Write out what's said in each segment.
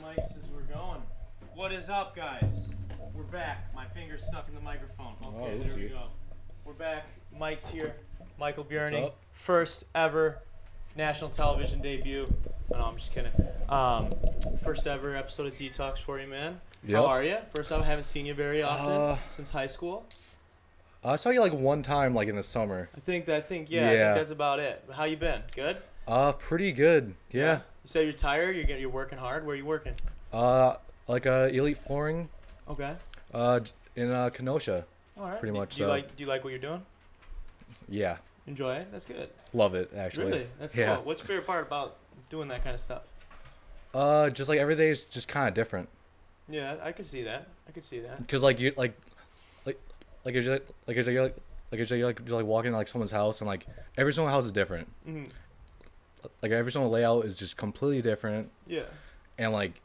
mics as we're going. What is up, guys? We're back. My finger's stuck in the microphone. Okay, there we go. We're back. Mike's here. Michael Bjerning. First ever national television debut. No, I'm just kidding. First ever episode of Detox for you, man. Yep. How are you? First off, I haven't seen you very often since high school. I saw you like one time, like in the summer. I think that's about it. How you been? Good? Pretty good. Yeah. You said you're tired. You're working hard. Where are you working? Like Elite Flooring. Okay. In Kenosha. All right. Pretty much. Do you like what you're doing? Yeah. Enjoy it. That's good. Love it, actually. Really? That's cool. What's your favorite part about doing that kind of stuff? Just like every day is just kind of different. Yeah, I could see that. Because like you like you're walking in like someone's house, and like every single house is different. Mm-hmm. Like every single layout is just completely different. Yeah. And like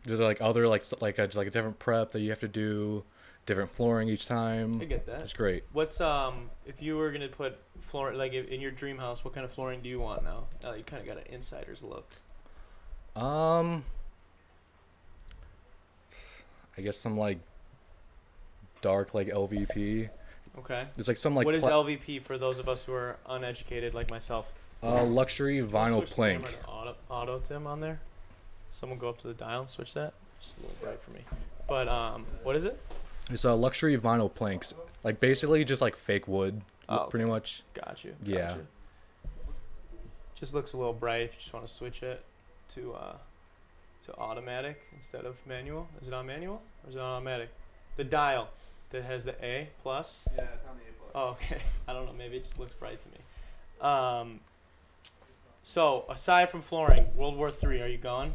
there's like other just like a different prep that you have to do, different flooring each time. I get that. It's great. What's if you were gonna put flooring like in your dream house, what kind of flooring do you want now? Now you kind of got an insider's look. I guess some like dark like LVP. Okay. There's like some like. What is LVP for those of us who are uneducated like myself? Luxury vinyl plank. Auto Tim on there. Someone go up to the dial and switch that. Just a little bright for me. But what is it? It's a luxury vinyl planks. Like basically just like fake wood, pretty much. Got you. Yeah. Just looks a little bright if you just want to switch it to automatic instead of manual. Is it on manual or is it on automatic? The dial that has the A plus. Yeah, it's on the A plus. Oh, okay. I don't know. Maybe it just looks bright to me. So aside from flooring, World War III, are you going?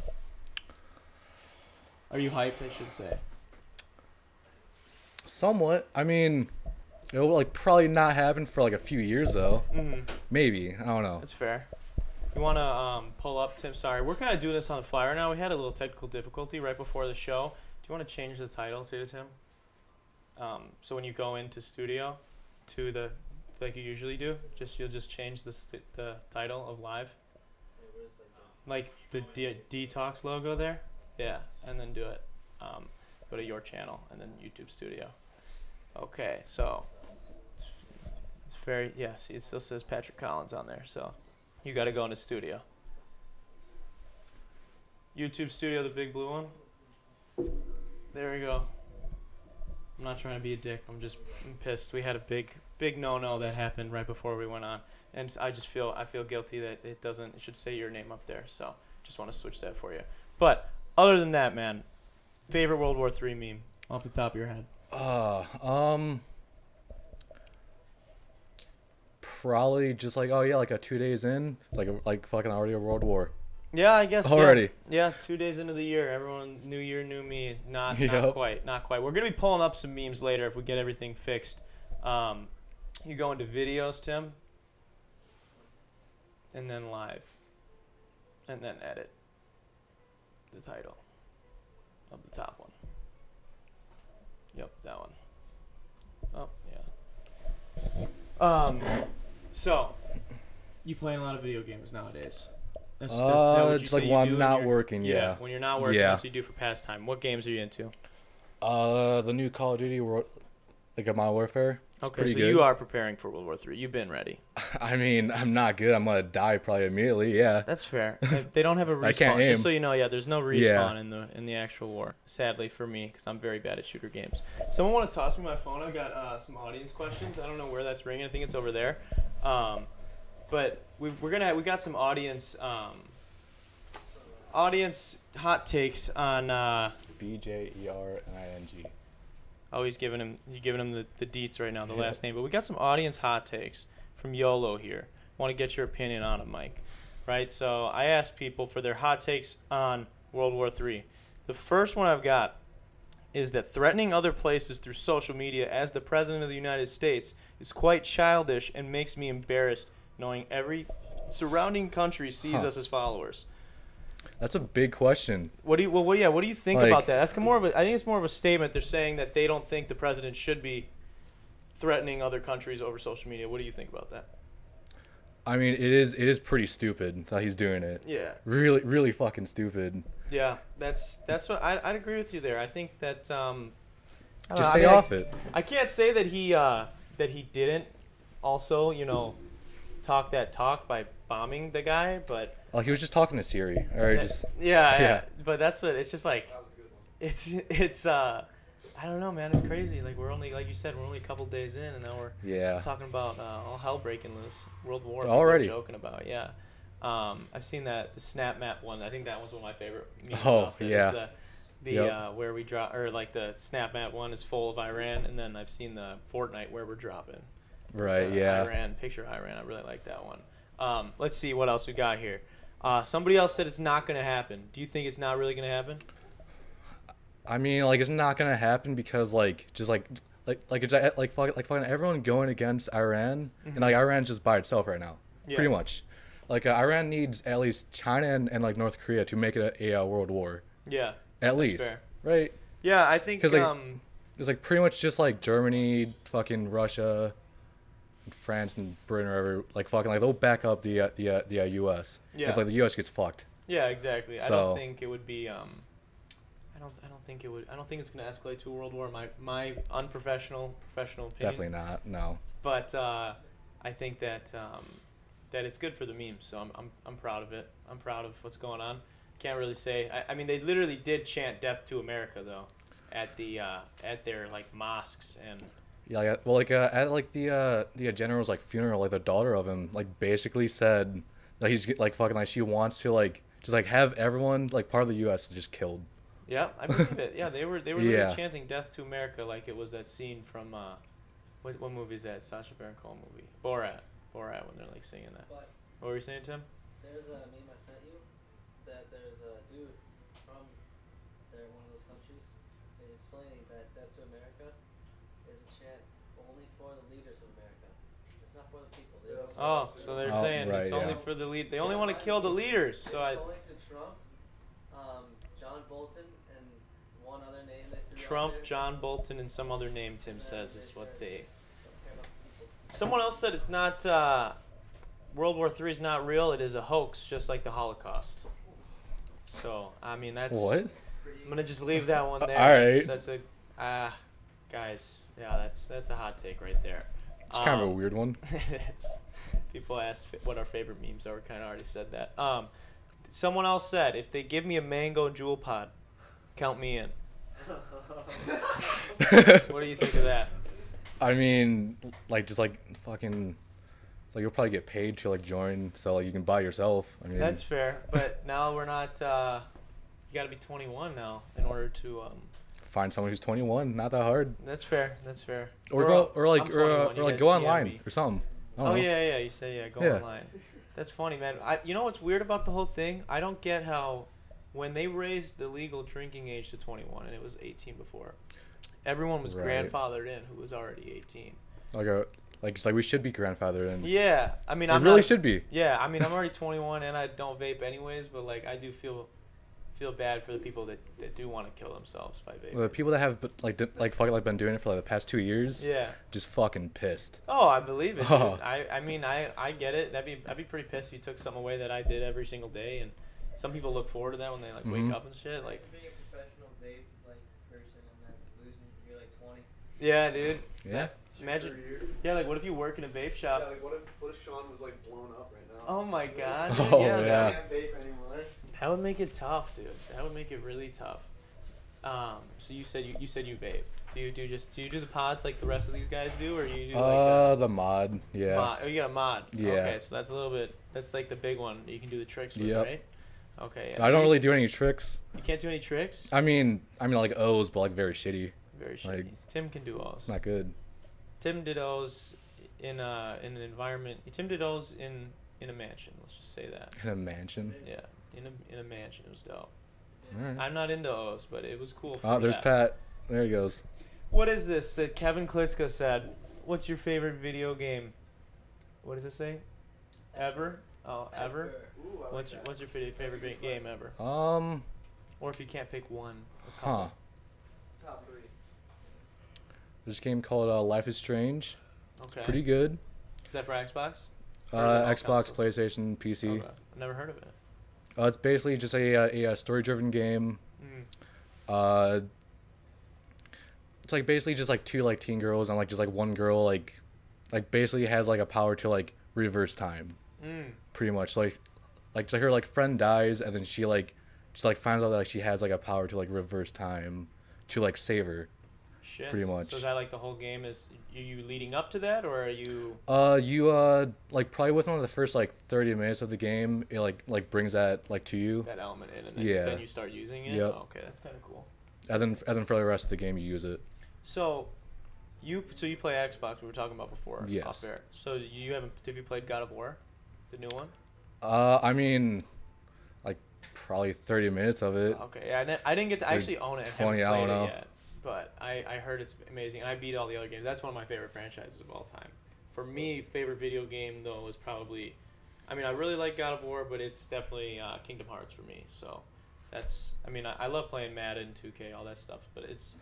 Are you hyped? I should say. Somewhat. I mean, it will like probably not happen for like a few years though. Mm-hmm. Maybe. I don't know. That's fair. You want to pull up, Tim? Sorry, we're kind of doing this on the fly right now. We had a little technical difficulty right before the show. Do you want to change the title too, Tim? So when you go into studio, to the like you usually do, you'll just change the title of live. Like the Detox logo there. Yeah, and then do it. Go to your channel and then YouTube Studio. Okay, so it's very see, it still says Patrick Collins on there, so you got to go into Studio. YouTube Studio, the big blue one. There we go. I'm not trying to be a dick. I'm pissed. We had a big no-no that happened right before we went on, and I feel guilty that it should say your name up there. So just want to switch that for you. But other than that, man, favorite World War III meme off the top of your head? Probably just like like a 2 days in, like fucking already a world war. Yeah, I guess already. Yeah, 2 days into the year, everyone, new year, new me. Not quite. We're gonna be pulling up some memes later if we get everything fixed. You go into videos, Tim, and then live, and then edit the title of the top one. Yep, that one. Oh yeah. So, you playing a lot of video games nowadays? That's just like when I'm not working, yeah. When you're not working, that's what you do for pastime. What games are you into? The new Call of Duty, like Modern Warfare. Okay, so you are preparing for World War III. You've been ready. I mean, I'm not good. I'm gonna die probably immediately. Yeah. That's fair. They don't have a respawn. I can't aim. Just so you know, there's no respawn in the actual war. Sadly for me, because I'm very bad at shooter games. Someone want to toss me my phone? I've got some audience questions. I don't know where that's ringing. I think it's over there. But we got some audience hot takes on BJERNING. Oh, you're giving him the deets right now, the last name. But we got some audience hot takes from YOLO here. Want to get your opinion on it, Mike. Right? So I asked people for their hot takes on World War III. The first one I've got is that threatening other places through social media as the President of the United States is quite childish and makes me embarrassed knowing every surrounding country sees us as followers. That's a big question. What do you think about that? That's more of I think it's more of a statement. They're saying that they don't think the president should be threatening other countries over social media. What do you think about that? I mean, it is pretty stupid that he's doing it. Yeah. Really, really fucking stupid. Yeah, that's what I'd agree with you there. I think that Just stay off it. I can't say that he didn't also, talk that talk by bombing the guy, but He was just talking to Siri, or yeah. But that's what it's just like. It's I don't know, man. It's crazy. Like we're only, like you said, we're only a couple days in, and now we're talking about all hell breaking loose, World War. Already Joking about, yeah. I've seen the Snap Map one. I think that was one of my favorite memes. Oh, yeah. Where we drop, or like the Snap Map one is full of Iran, and then I've seen the Fortnite where we're dropping. Right. Yeah. Iran, picture Iran. I really like that one. Let's see what else we got here. Somebody else said it's not gonna happen. Do you think it's not really gonna happen? I mean, like, it's not gonna happen because, like, just fucking everyone going against Iran, and like Iran's just by itself right now, pretty much. Like, Iran needs at least China and like North Korea to make it a world war. Yeah. At least, fair. right? Yeah, I think. Because it's like pretty much just like Germany, fucking Russia, and France and Britain, or whatever. Like fucking like they'll back up the U.S. Yeah. If like the U.S. gets fucked. Yeah, exactly. So, I don't think it would be. I don't think it would. I don't think it's gonna escalate to a world war. My unprofessional professional opinion. Definitely not. No. But I think that it's good for the memes. So I'm proud of it. I'm proud of what's going on. Can't really say. I mean, they literally did chant "Death to America" though, at their like mosques and. Yeah, well, like at like the general's like funeral, like the daughter of him like basically said that he's like fucking like she wants to like just like have everyone like part of the U.S. just killed. Yeah, I believe it. Yeah, they were literally chanting "Death to America" like it was that scene from what movie is that? Sacha Baron Cohen movie, Borat when they're like singing that. But what were you saying, Tim? there's a meme I sent you that there's a dude from one of those countries is explaining that "Death to America" is a chant only for the leaders of America. It's not for the people. So they're saying it's only for the lead. They only want to kill the leaders. So it's only to Trump, John Bolton, and one other name that Trump, John Bolton, and some other name Tim says is what they. Someone else said it's not. World War III is not real. It is a hoax, just like the Holocaust. So I mean that's. What? I'm gonna just leave that one there. All right. That's a. Guys, yeah, that's a hot take right there. It's kind of a weird one. It is. People ask what our favorite memes are. We kind of already said that. Someone else said, if they give me a mango jewel pod, count me in. What do you think of that? I mean, like just like fucking, it's like you'll probably get paid to like join, so like you can buy yourself. I mean, that's fair, but now we're not. You got to be 21 now in order to. Find someone who's 21. Not that hard. That's fair. That's fair. Or go online or something. Oh yeah. You say go online. That's funny, man. You know what's weird about the whole thing? I don't get how, when they raised the legal drinking age to 21 and it was 18 before, everyone was grandfathered in who was already 18. Like it's like we should be grandfathered in. Yeah, I mean, I really should be. Yeah, I mean, I'm already 21 and I don't vape anyways, but like I do feel bad for the people that do want to kill themselves by vaping. Well, the people that have been doing it for like the past 2 years. Yeah. Just fucking pissed. Oh, I believe it. Oh. I mean, I get it. I'd be pretty pissed if you took something away that I did every single day, and some people look forward to that when they like wake up and shit. Like being a professional vape person and then losing, you're like 20. Yeah, dude. Yeah. Imagine. Yeah, like what if you work in a vape shop? Yeah, like what if Sean was like blown up right now? Oh my god. Oh yeah. Can't vape anymore. That would make it tough, dude. That would make it really tough. So you said you vape. Do you do the pods like the rest of these guys do, or you do like the mod? Yeah. Oh, you got a mod. Yeah. Okay, so that's a little bit. That's like the big one. You can do the tricks with, right? Okay. Yeah. I don't really do any tricks. You can't do any tricks. I mean like O's, but like very shitty. Very shitty. Like, Tim can do O's. Not good. Tim did O's in an environment. Tim did O's in a mansion. Let's just say that. In a mansion. Yeah. In a mansion. It was dope. Right. I'm not into O's, but it was cool. There's Pat. There he goes. What is this that Kevin Klitschko said? What's your favorite video game? What does it say? Ever? Oh, ever? Ooh, what's your favorite game ever? Or if you can't pick one. Huh. Top 3. There's a game called Life is Strange. Okay. It's pretty good. Is that for Xbox? Or is it all Xbox, consoles? PlayStation, PC. Okay. Never heard of it. It's basically just a story-driven game. Mm. It's like basically just like two like teen girls and like just like one girl like basically has like a power to like reverse time. Mm. Pretty much like so her like friend dies and then she like just like finds out that like she has like a power to like reverse time to like save her. Shit. Pretty much. So is that like the whole game? Is you leading up to that, or are you? You like probably within the first like 30 minutes of the game, it like brings that like to you, That element in, and then, Yeah. then you start using it. Yep. Oh, okay, that's kind of cool. and then for the rest of the game you use it. So, you play Xbox? We were talking about before. Yes. Off air. So you haven't? Have you played God of War, the new one? I mean, like probably 30 minutes of it. Okay, yeah, I didn't get to Like actually own it. 20, I I haven't don't played know. it yet, but I heard it's amazing, and I beat all the other games. That's one of my favorite franchises of all time. For me, favorite video game though is probably, I mean, I really like God of War, but it's definitely Kingdom Hearts for me. So that's, I mean, I love playing Madden, 2K, all that stuff, but it's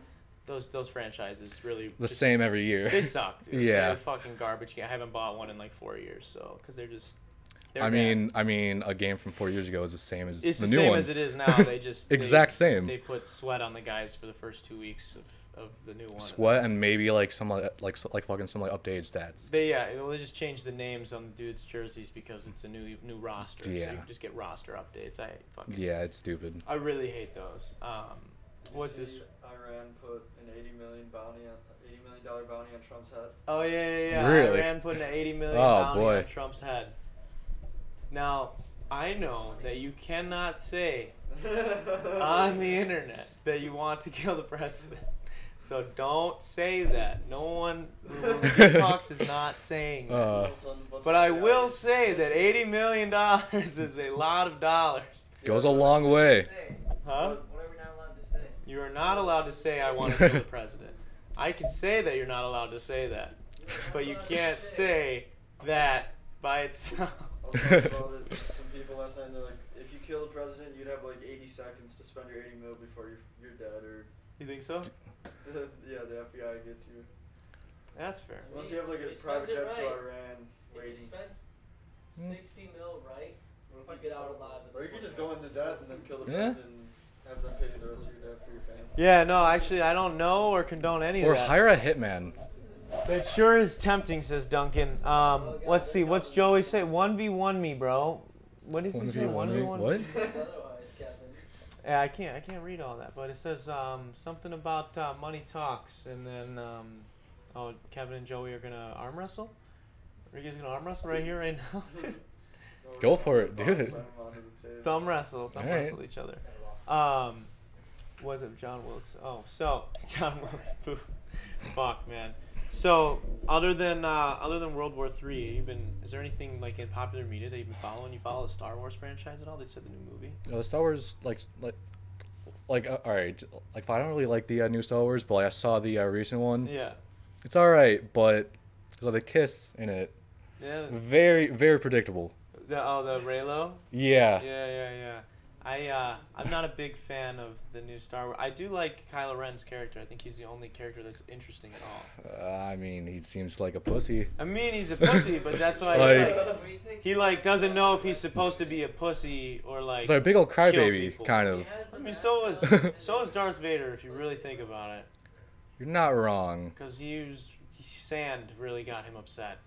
those franchises really The just- same every year. They suck, dude. Yeah. They're fucking garbage. I haven't bought one in like 4 years, so because they're I bad. mean, a game from 4 years ago is the same as It's the the new same one. as it is now. They just Exact same. They put sweat on the guys for the first 2 weeks of the new one. Sweat and maybe like some like fucking some like updated stats. They just changed the names on the dudes' jerseys because it's a new roster. So Yeah. you just get roster updates. Yeah, it's stupid. I really hate those. What's this? Iran put an $80 million bounty on Trump's head. Oh yeah. Really? Iran putting an $80 million Oh, bounty boy. on Trump's head. Now I know that you cannot say on the internet that you want to kill the president. So don't say that. No one who talks is not saying that. But I will say that $80 million is a lot of dollars. Goes a long way. Huh? What are we not allowed to say? You are not allowed to say I want to kill the president. I can say that you're not allowed to say that. But you can't say that by itself. I was talking about it with some people last night, and they're like, if you kill the president, you'd have like 80 seconds to spend your 80 mil before you're dead, or You think so? yeah, the FBI gets you. That's fair. Unless you have like a He private spends it jet to right. Iran If you waiting. spend 60 mil right, What if you I get out alive. Or you could just go into debt and then kill the Yeah. president and have them pay the rest of your debt for your family. Yeah, no, actually, I don't know or condone any Or of that. hire a hitman. It sure is tempting, says Duncan. Let's see, what's Joey say? 1v1 me, bro. What does he say? 1v1? What? Otherwise, Captain. Yeah, I can't read all that, but it says something about money talks, and then Kevin and Joey are gonna arm wrestle. Are you guys gonna arm wrestle right here, right now? Go for it, dude. Thumb wrestle Alright. wrestle each other. Was it John Wilkes? Oh, so John Wilkes Booth. Fuck, man. So other than World War III, is there anything like in popular media that you've been following? You follow the Star Wars franchise at all? They said the new movie. The Star Wars all right. Like I don't really like the new Star Wars, but like, I saw the recent one. Yeah. It's all right, but so the kiss in it, Yeah. very very predictable. The Reylo. Yeah. Yeah. I'm not a big fan of the new Star Wars. I do like Kylo Ren's character. I think he's the only character that's interesting at all. I mean, he seems like a pussy. I mean, he's a pussy, but that's why he doesn't know if he's supposed to be a pussy or like. He's like a big old kill crybaby, people. kind of. I mean, so is Darth Vader if you really think about it, You're not wrong. because sand really got him upset.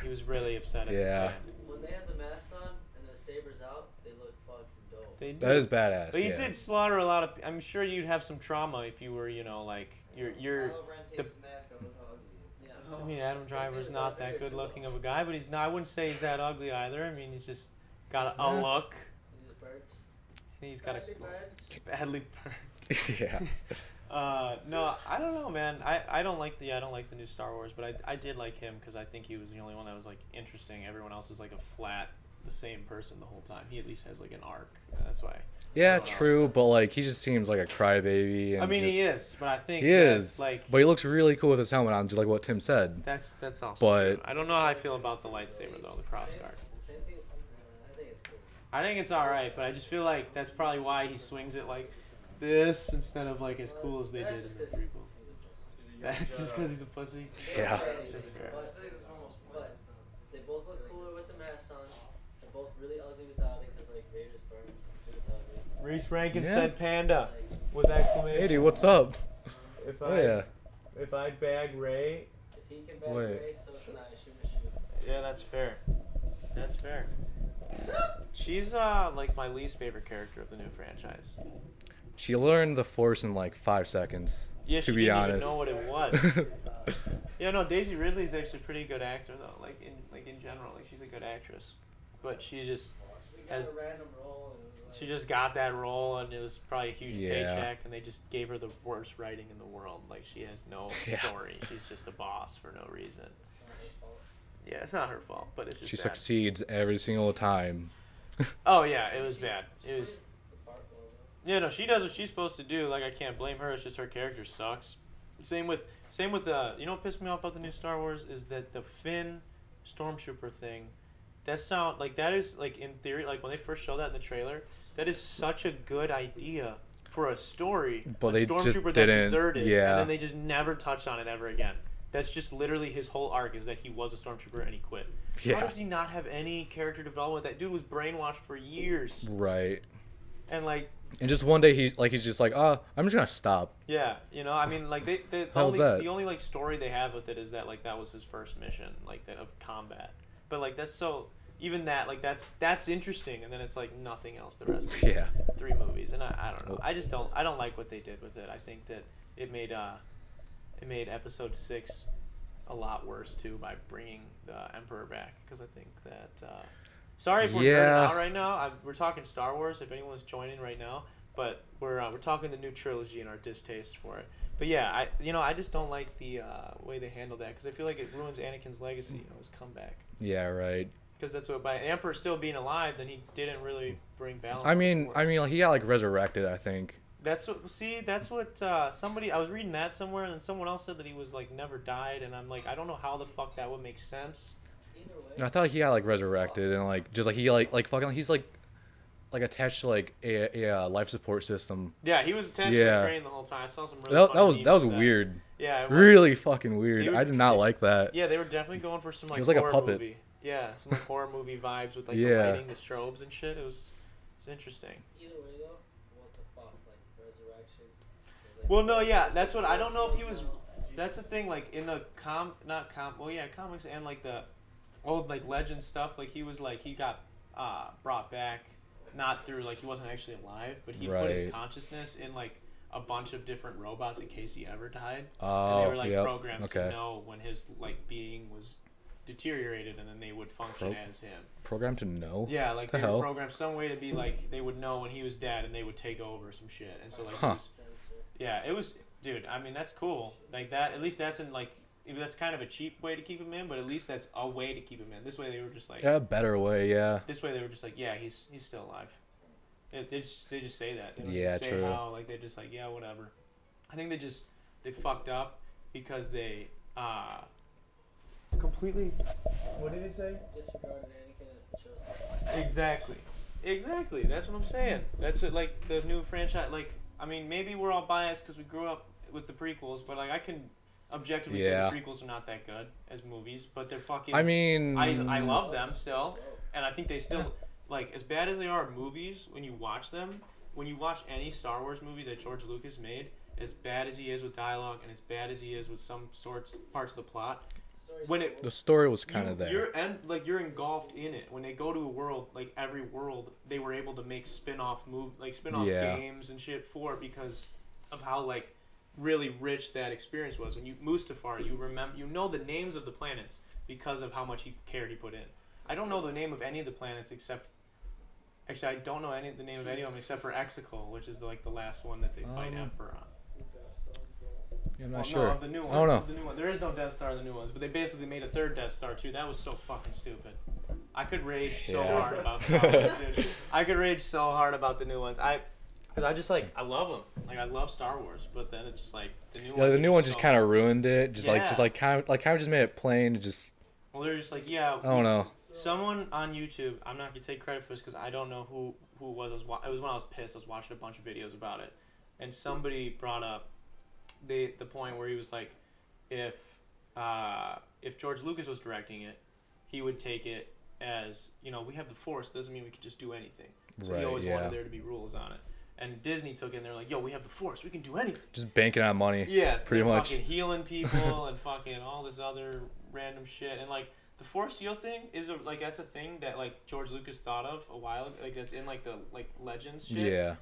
He was really upset at the Yeah. sand. When they have the masks on and the sabers out, they look fucking dope. They That do. is badass. But he yeah. did slaughter a lot of. I'm sure you'd have some trauma if you were, like you're. Kylo Ren takes the- the mask off, look how ugly he is. Yeah. I mean, Adam Driver's not that good looking of a guy, but he's not. I wouldn't say he's that ugly either. I mean, he's just got a look. He's a bird. And he's got a badly burned. yeah. No, I don't know, man. I don't like the new Star Wars, but I did like him because I think he was the only one that was like interesting. Everyone else is like a flat, the same person the whole time. He at least has like an arc. That's why. Yeah, everyone true, else- but like he just seems like a crybaby. And I mean, he just- is, but I think He that, is. like But he looks really cool with his helmet on, just like what Tim said. that's also but- true. I don't know how I feel about the lightsaber though, the crossguard. Same thing. I think it's cool. I think it's all right, but I just feel like that's probably why he swings it like this instead of like as cool as they did in the prequel. That's just because he's a pussy. Yeah. That's fair. But they both look cooler with the Reese Rankin Yeah. said panda with exclamation. Hey, dude, what's up? If Oh yeah. If I bag Ray, If he can bag Wait. Ray, so can I. Shoot. yeah, that's fair. That's fair. She's like my least favorite character of the new franchise. She learned the Force in like 5 seconds. Yeah, she To be didn't honest. even know what it was. Yeah, no, Daisy Ridley's actually a pretty good actor though. Like in general, like she's a good actress, but she just We got has a random role and it was she like, just got that role and it was probably a huge Yeah. paycheck and they just gave her the worst writing in the world. Like she has no Yeah. story. She's just a boss for no reason. it's not her fault. Yeah, it's not her fault, but it's just She bad. succeeds every single time. Oh yeah, it was bad. It was. The part well, though. Yeah, no, she does what she's supposed to do. Like I can't blame her. It's just her character sucks. Same with you know what pissed me off about the new Star Wars is that the Finn stormtrooper thing. That is like in theory, like when they first showed that in the trailer, that is such a good idea for a story. But a they just stormtrooper that didn't- deserted, yeah. and then they just never touched on it ever again. That's just literally his whole arc is that he was a stormtrooper and he quit. How Yeah. does he not have any character development? That dude was brainwashed for years, Right. and like. And just one day he's just like, I'm just gonna stop. Yeah, you know, I mean, like How's that? the only like story they have with it is that like that was his first mission, like that of combat. But like that's so even that like that's interesting, and then it's like nothing else the rest of the Yeah. 3 movies, and I don't know, I just don't like what they did with it. I think that it made Episode 6 a lot worse too by bringing the Emperor back because I think that. Sorry if we're nerding Yeah. out right now. We're talking Star Wars. If anyone's joining right now, but we're talking the new trilogy and our distaste for it. But yeah, I just don't like the way they handle that because I feel like it ruins Anakin's legacy, his comeback. Yeah, right. Because that's what by Emperor still being alive, then he didn't really bring balance. I to the mean, Force. like, he got like resurrected, I think. That's what somebody I was reading that somewhere, and then someone else said that he was like never died, and I'm like I don't know how the fuck that would make sense. Either way, I thought he got like resurrected and like just like he like fucking he's like attached to like a life support system. Yeah, he was attached to Yeah. the crane the whole time. I saw some really That funny was memes of weird. Yeah, it was. Really fucking weird. He would- I did not like that. Yeah, they were definitely going for some like was like a horror puppet. movie. Yeah, some like horror movie vibes with like the Yeah. lighting, the strobes and shit. It was interesting. either way though, what the fuck, like resurrection. It was like- Well, no, yeah, that's what I don't know if he was. That's the thing, like in the comics and like the old like legend stuff. Like he was like he got brought back, not through like he wasn't actually alive, but he put his Right. consciousness in like a bunch of different robots in case he ever died. Oh, And they were like yep. programmed Okay. to know when his like being was deteriorated, and then they would function as him. Programmed to know. Yeah, like The they hell? were programmed some way to be like they would know when he was dead, and they would take over some shit. And so like he Huh. was, yeah, it was, dude. I mean that's cool. Like that. At least that's in like that's kind of a cheap way to keep him in, but at least that's a way to keep him in. This way they were just like. A better way, yeah. This way they were just like, yeah, he's still alive. They just say that. They don't Yeah, even say true. how. Like they're just like, yeah, whatever. I think they fucked up because they completely. What did he say? Disregarded Anakin as the chosen. Exactly. That's what I'm saying. That's what like the new franchise. Like I mean, maybe we're all biased because we grew up with the prequels, but like I can objectively Yeah. say the prequels are not that good as movies, but they're fucking. I mean, I love them still, and I think they still like as bad as they are movies. When you watch them, when you watch any Star Wars movie that George Lucas made, as bad as he is with dialogue and as bad as he is with some parts of the plot, when it the story was kind of there. you're engulfed in it. When they go to a world, like every world, they were able to make spin-off Yeah. games and shit for it because of how like really rich that experience was. When you Mustafar, you know the names of the planets because of how much care he put in. I don't know the name of any of the planets except. Actually, I don't know the name of any of them except for Exegol, which is the last one that they fight Emperor on. Yeah, I'm not Well, sure. No, of the new ones. I don't know. Of the new one. There is no Death Star in the new ones, but they basically made a third Death Star too. That was so fucking stupid. I could rage so Yeah. hard about Star Wars, dude. I could rage so hard about the new ones. Because I just I love them. Like I love Star Wars, but then it's just like the new ones. Yeah, the are new one so- just kind of ruined it. Just Yeah. kind of just made it plain. It just Well, they're just like yeah. I don't know. Someone on YouTube, I'm not gonna take credit for this because I don't know who it was. It was when I was pissed. I was watching a bunch of videos about it, and somebody brought up the point where he was like, if George Lucas was directing it, he would take it as we have the Force. Doesn't mean we could just do anything. So he Right, always yeah. wanted there to be rules on it. And Disney took it and they're like, yo, we have the Force. We can do anything. Just banking on money. Yes, pretty they're much. fucking healing people and fucking all this other random shit. And, like, the Force heal thing is, that's a thing that, like, George Lucas thought of a while ago. Like, that's in, like, the, like, Legends shit. Yeah.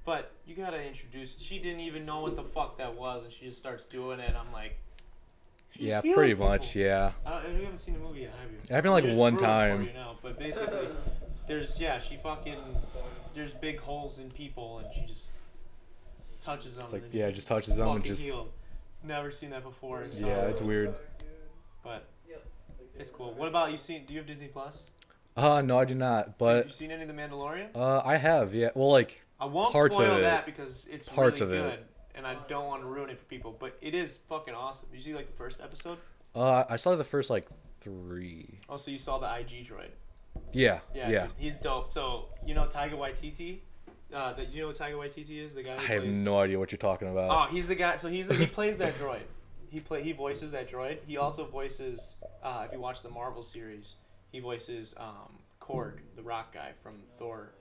But you gotta introduce it. She didn't even know what the fuck that was, and she just starts doing it. And I'm like, yeah, pretty much, yeah. You haven't seen the movie yet, have you? It happened like It's one ruined time. for you now, but basically, there's big holes in people, and she just touches them. Like, and yeah, just touches them and just. Healed. Never seen that before. So, Yeah, it's weird. But it's cool. What about do you have Disney Plus? No, I do not. But have you seen any of The Mandalorian? I have, yeah. Well, like I won't parts spoil of it. that because it's Parts really of good, it. and I don't want to ruin it for people. But it is fucking awesome. Did you see like the first episode? I saw the first like 3. Oh, so you saw the IG droid? Yeah. Yeah. Yeah. Dude, he's dope. So you know Taika Waititi? Do you know what Taika Waititi is? The guy. I have no idea what you're talking about. Oh, he's the guy. So he plays that droid. He voices that droid. He also voices. If you watch the Marvel series, he voices Korg, the rock guy from Thor.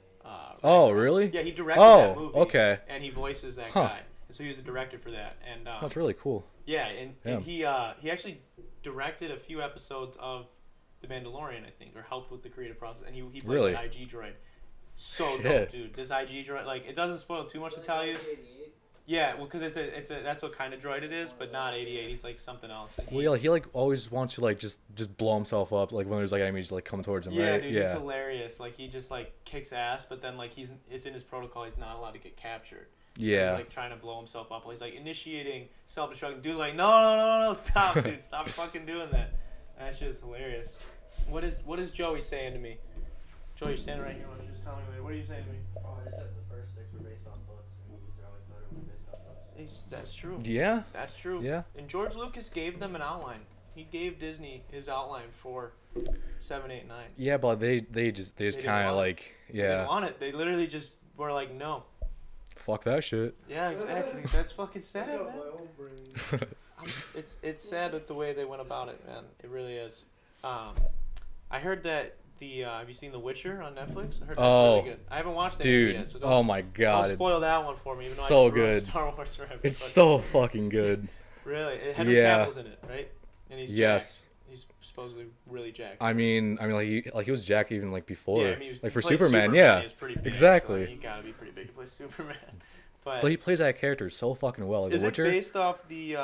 Oh, really? Yeah, he directed that movie. Okay. And he voices that guy. And so he was a director for that. And That's really cool. yeah, and he actually directed a few episodes of The Mandalorian, I think, or helped with the creative process. And he plays Really? an IG droid. So Shit. dope, dude. This IG droid, like, it doesn't spoil too much to tell you. Yeah, well, because that's what kind of droid it is, but not 88. He's like something else. And Well, yeah, he like always wants to like just blow himself up like when there's like enemies like coming towards him, yeah, right? dude, he's hilarious. Like he just like kicks ass, but then like it's in his protocol. He's not allowed to get captured. So Yeah. he's like trying to blow himself up. He's like initiating self-destruct. Dude's like, no, stop, dude, stop fucking doing that. And that shit is hilarious. What is Joey saying to me? Joey, you're standing right here. Why don't you just tell me? What are you saying to me? Oh, I just said the first 6 were based on books, and movies are always better when based on books. That's true. Yeah. That's true. Yeah. And George Lucas gave them an outline. He gave Disney his outline for 7, 8, 9. Yeah, but they just didn't kind of want like They didn't yeah. want it. They literally just were like, no. Fuck that shit. Yeah, exactly. That's fucking sad, man. It's sad with the way they went about it, man. It really is. I heard that have you seen The Witcher on Netflix? I heard that's really good. I haven't watched it Dude, yet, so oh my don't god. spoil that one for me. Even though So I just ruined good. Star Wars for everybody. It's so fucking good. Really, Henry Yeah. Cavill's in it, right? And he's Yes. jacked. He's supposedly really jacked. I mean like he was Jack even like before. Yeah, I mean, like for he played Superman, yeah. He was pretty big, Exactly. So you gotta be pretty big to play Superman. But But he plays that character so fucking well. Like is The it Witcher. based off the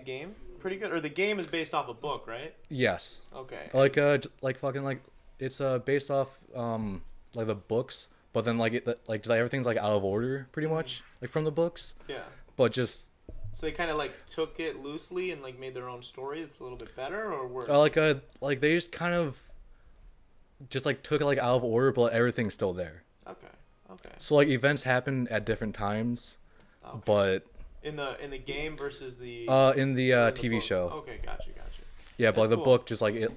game? Pretty good, or the game is based off a book, right? Yes. Okay. Like fucking like it's based off like the books, but then like just like everything's like out of order pretty much like from the books. Yeah. But just So they kind of like took it loosely and like made their own story that's a little bit better or worse. like they just kind of just like took it like out of order, but everything's still there. Okay. Okay. So like events happen at different times, Okay. but in the game versus the in the or in TV book? show. Okay, gotcha. Yeah, but like That's the cool. book just like it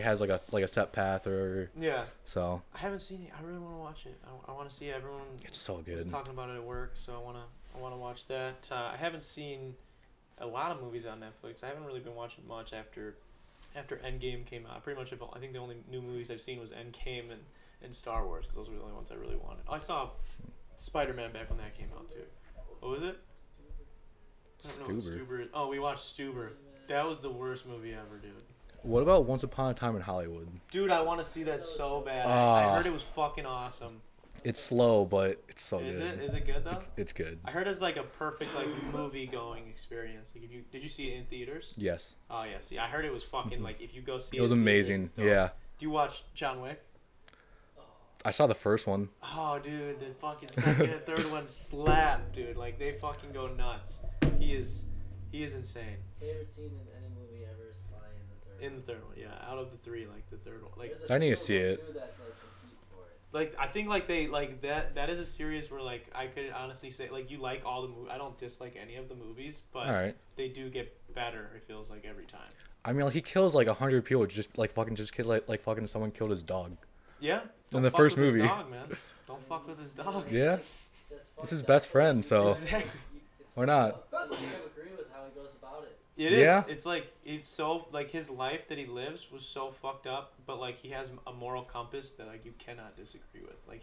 has like a set path or Yeah. so. I haven't seen it. I really want to watch it. I want to see it. Everyone It's so was good. talking about it at work, so I want to watch that. I haven't seen a lot of movies on Netflix. I haven't really been watching much after Endgame came out. Pretty much, I think the only new movies I've seen was Endgame and Star Wars, because those were the only ones I really wanted. Oh, I saw Spider-Man back when that came out too. What was it? I don't know what Stuber is. Oh, we watched Stuber. That was the worst movie ever, dude. What about Once Upon a Time in Hollywood? Dude, I want to see that so bad. I heard it was fucking awesome. It's slow, but it's so Is good. it? Is it good though? It's good. I heard it's like a perfect like movie going experience. Like did you see it in theaters? Yes. Oh yeah, see, I heard it was fucking like if you go see it. It was in theaters, amazing. it's dope. Yeah. Do you watch John Wick? I saw the first one. Oh dude, the fucking second and third one slap, dude. Like they fucking go nuts. He is insane. Favorite scene in any movie ever is probably in the third. In the third one, yeah. Out of the three, like the third one, like. There's I need to few see of them, it. too, that, like, compete for it. Like I think like they like that is a series where like I could honestly say like you like all the movies. I don't dislike any of the movies, but All right. they do get better. It feels like every time. I mean, like, he kills like 100 people just like fucking just kids like fucking someone killed his dog. Yeah. In the fuck first with his movie. dog, man. Don't fuck with his dog. Yeah. That's It's his fucked best up. friend, so Exactly. It's Or fucked not. up. Some people agree with how he goes about it. It is. Yeah. It's like it's so like his life that he lives was so fucked up, but like he has a moral compass that like you cannot disagree with. Like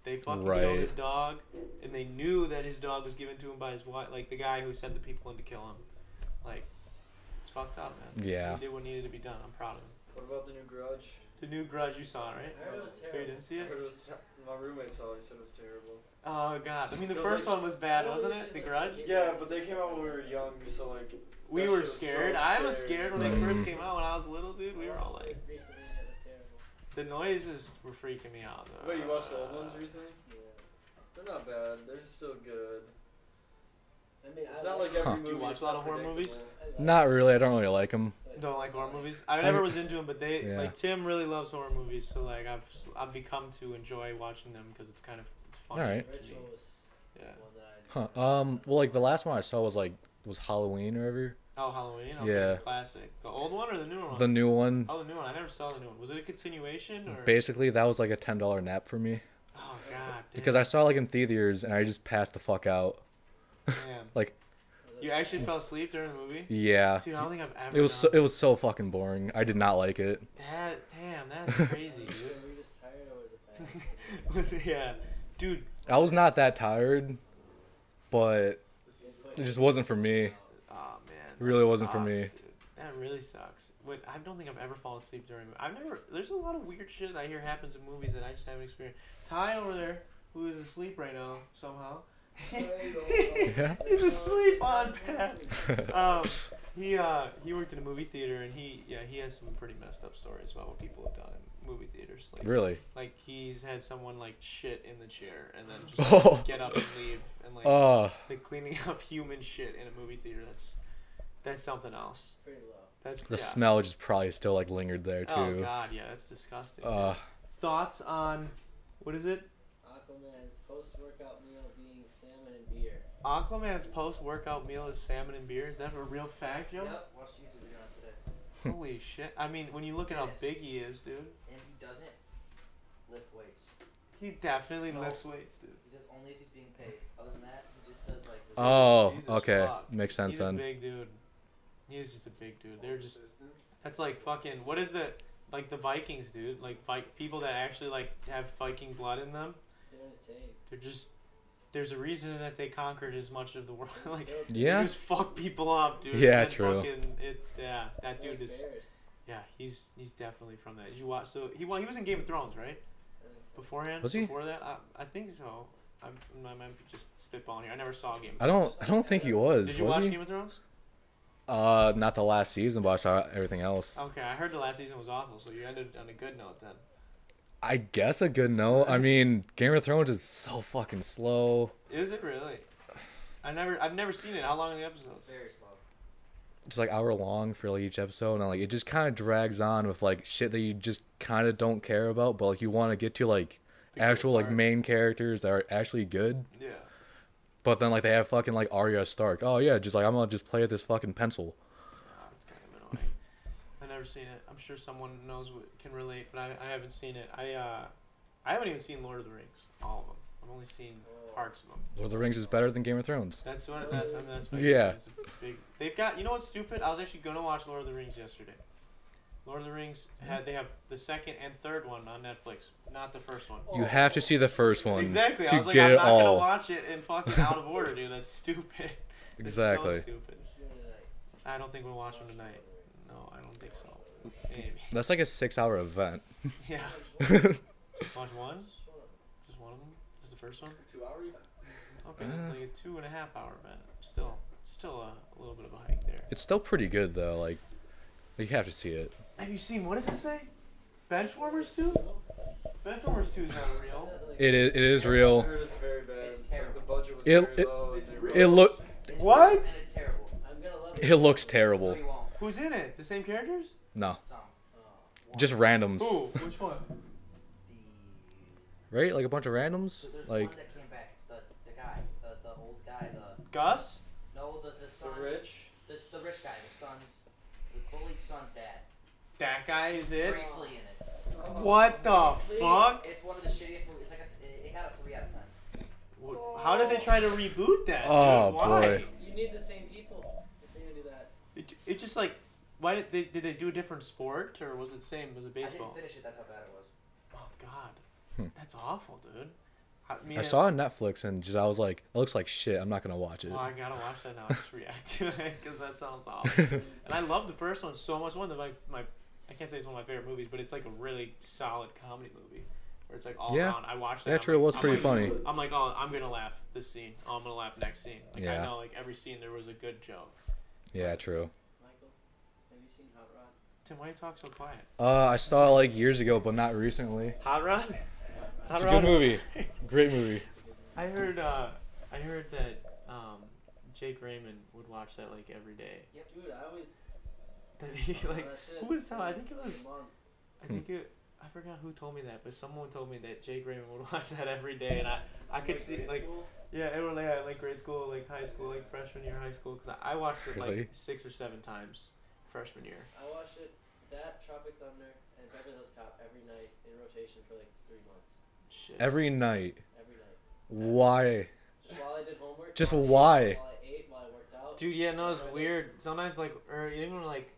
they fucking Right. killed his dog, and they knew that his dog was given to him by his wife, like the guy who sent the people in to kill him. Like, it's fucked up, man. Yeah. He did what needed to be done. I'm proud of him. What about the new Grudge? The new Grudge you saw, right? I heard it was Oh, you terrible. didn't see I it? heard it was my roommate saw it. He said it was terrible. Oh god. I mean, the It was first like- one was bad, wasn't it? The Grudge. Yeah, but they came out when we were young, so like. We that were shit was so scared. I was scary. scared when they Mhm. first came out when I was little, dude. We were all like, Recently, and it was terrible. the noises were freaking me out. Though. Wait, you watched the old ones recently? Yeah. They're not bad. They're still good. I mean, It's I not like like every Huh. movie. Do you watch is a lot of horror predictable. movies? I like Not really. I don't really like them. Don't like horror movies. I I never mean- was into them, but they Yeah. like Tim really loves horror movies, so like I've become to enjoy watching them because it's fun. Alright. to me. Ritual was Yeah. one that I Huh. Well, like the last one I saw was Halloween or whatever. Oh, Halloween. Okay, Yeah. classic. The old one or the newer one? The new one. Oh, the new one. I never saw the new one. Was it a continuation or? Basically, that was like a $10 nap for me Oh God. because I saw in theaters and I just passed the fuck out. Damn. Like, was You actually fell asleep during the movie? yeah. Dude, I don't think I've ever. It was so fucking boring. I did not like it. Damn, that's crazy, Were dude. you just tired or was it bad? Was it? Yeah, dude. I was not that tired, but it just wasn't for me. Oh man. It really that wasn't for sucks, me. Dude. That really sucks. Wait, I don't think I've ever fallen asleep during. I've never. There's a lot of weird shit I hear happens in movies that I just haven't experienced. Ty over there, who is asleep right now somehow. Yeah. He's asleep on Pat. He worked in a movie theater and he has some pretty messed up stories about what people have done in movie theaters. Like, Really? like he's had someone like shit in the chair and then just Oh. get up and leave and like like cleaning up human shit in a movie theater. That's something else. Pretty low. That's The yeah. smell just probably still lingered there too. Oh god, yeah, that's disgusting. Thoughts on what is it? Aquaman's post-workout meal being salmon and beer. Aquaman's post-workout meal is salmon and beer. Is that a real fact, Joe? Yep, watched a YouTube video on it today. Holy shit! I mean, when you look at how Yes. big he is, dude, And he doesn't lift weights. he definitely No. lifts weights, dude. He says only if he's being paid. Other than that, he just does like this. Oh, Jesus okay. fuck. Makes sense He's a then. big dude. He's just a big dude. They're just. That's like fucking. What is the like the Vikings, dude? Like people that actually like have Viking blood in them. They're insane. They're just. There's a reason that they conquered as much of the world. Like they Yeah. just fuck people up, dude. Yeah, And true. Fucking yeah, that They're dude like is. bears. Yeah, he's definitely from that. Did you watch? So he was in Game of Thrones, right? I think so. Beforehand. Was he? Before that, I think so. I might be just spitballing here. I never saw Game of I don't think he was. Did you was watch he? Game of Thrones? Not the last season, but I saw everything else. Okay, I heard the last season was awful, so you ended on a good note then. I guess a good note. I mean, Game of Thrones is so fucking slow. Is it really? I've never seen it. How long are the episodes? Very slow. Just like hour long for like each episode, and like it just kind of drags on with like shit that you just kind of don't care about, but like you want to get to like The good actual like part. main characters that are actually good. Yeah. But then like they have fucking like Arya Stark. Oh yeah, just like I'm gonna just play with this fucking pencil. Oh, it's kind of annoying. I've never seen it. I'm sure someone knows what can relate, but I haven't seen it. I haven't even seen Lord of the Rings, all of them. I've only seen parts of them. Lord of the Rings is better than Game of Thrones. That's what. That's. I mean, that's my Yeah. It's a big. They've got. You know what's stupid? I was actually gonna watch Lord of the Rings yesterday. Lord of the Rings they have the second and third one on Netflix, not the first one. You have to see the first one Exactly. I to was like, get I'm it not gonna all. watch it in fucking out of order, dude. That's stupid. Exactly. It's so stupid. Shoot tonight. I don't think we'll watch them tonight. No, I don't think so. Maybe. That's like a 6-hour event. Yeah. Watch one? Just one of them? Just the first one? 2 hour event. Okay, it's like a 2.5 hour event. Still a little bit of a hike there. It's still pretty good though. Like you have to see it. Have you seen, what does it say? Benchwarmers 2? Benchwarmers 2 is not real. It is I real. heard it's very bad. It's terrible. The budget was It- very low. and they really- It look It's What? And it's terrible. I'm gonna love it. it looks No, terrible. you won't. Who's in it? The same characters? No, Some. Oh. just randoms, Who? Which one? right? Like a bunch of randoms. So there's Like one that came back. It's the guy, the old guy, Gus? the son's, The rich. the rich guy, the bullied son's dad. That guy is it? Briefly in it. What the fuck? It's one of the shittiest movies. It's like it got a 3 out of 10. How did they try to reboot that? Oh, dude? Why? boy. You need the same people if they're gonna do that. It just like, why did they do a different sport or was it same? Was it I baseball? didn't finish it. That's how bad it was. Oh God, Hmm. that's awful, dude. I saw it on Netflix and just I was like, it looks like shit. I'm not gonna watch it. Oh, I gotta watch that now. I just react to it because that sounds awful. And I love the first one so much. One of my I can't say it's one of my favorite movies, but it's like a really solid comedy movie. Where it's like all around. I watched that. Yeah, true. It was pretty like, funny. I'm like, oh, I'm gonna laugh this scene. Oh, I'm gonna laugh next scene. Like Yeah. I know, like every scene there was a good joke. Yeah, true. Michael, have you seen Hot Rod? Tim, why do you talk so quiet? I saw it like years ago, but not recently. Hot Rod. Hot It's a Rod good is- movie. Great movie. I heard that Jake Raymond would watch that like every day. Dude, I always. That he like that shit who was telling? I think it like a was. month. I think it. I forgot who told me that, but someone told me that Jake Raymond would watch that every day, and I could see grade like school? yeah, it was like grade school, like high school, like freshman year high school, because I watched it Really? like 6 or 7 times freshman year. I watched it, that, Tropic Thunder, and Beverly Hills Cop every night in rotation for like 3 months. Shit. Every night. Every night. Why? Just while I did homework. Just while I why? ate, while I ate, while I worked out. Dude, yeah, no, it's weird. Sometimes like, or even like,